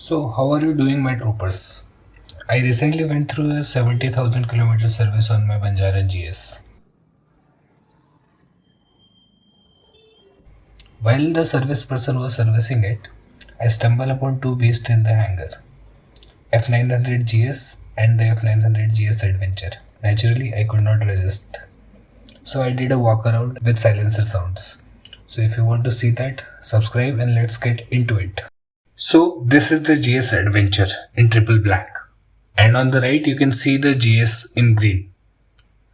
So, how are you doing, my troopers? I recently went through a 70,000 kilometer service on my Banjaran GS. While the service person was servicing it, I stumbled upon two beasts in the hangar, F900 GS and the F900 GS Adventure. Naturally, I could not resist. So, I did a walk around with silencer sounds. So, if you want to see that, subscribe and let's get into it. So, this is the GS Adventure in triple black. And on the right, you can see the GS in green.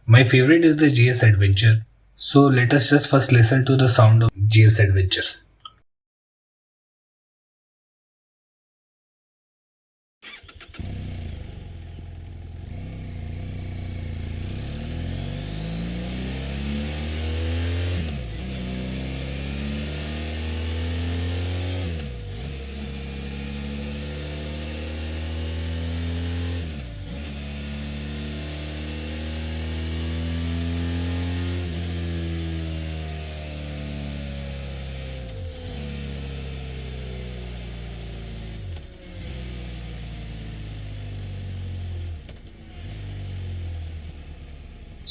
My favorite is the GS Adventure. So let us just first listen to the sound of GS Adventure.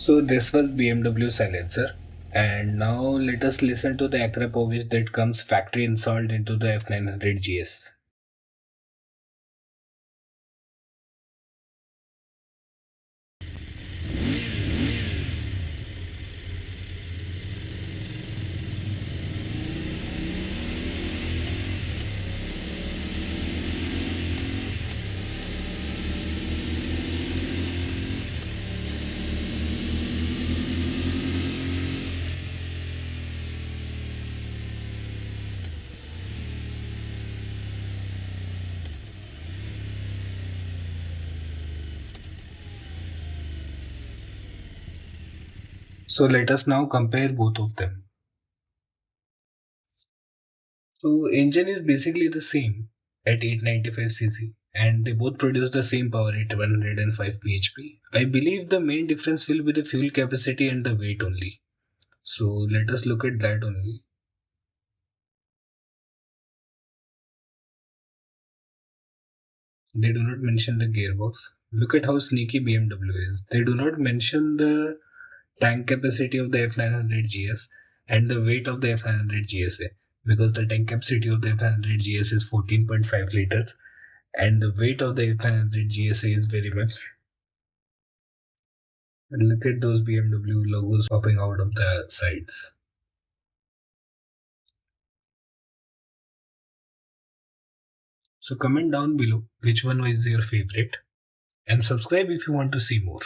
So this was BMW silencer. And now let us listen to the Akrapovic that comes factory installed into the F900 GS. So let us now compare both of them. So engine is basically the same at 895 cc and they both produce the same power at 105 bhp. I believe the main difference will be the fuel capacity and the weight only. So let us look at that only. They do not mention the gearbox. Look at how sneaky BMW is. They do not mention the tank capacity of the F900 GS and the weight of the F900 GSA because the tank capacity of the F900 GS is 14.5 liters and the weight of the F900 GSA is very much. And look at those BMW logos popping out of the sides. So comment down below which one was your favorite and subscribe if you want to see more.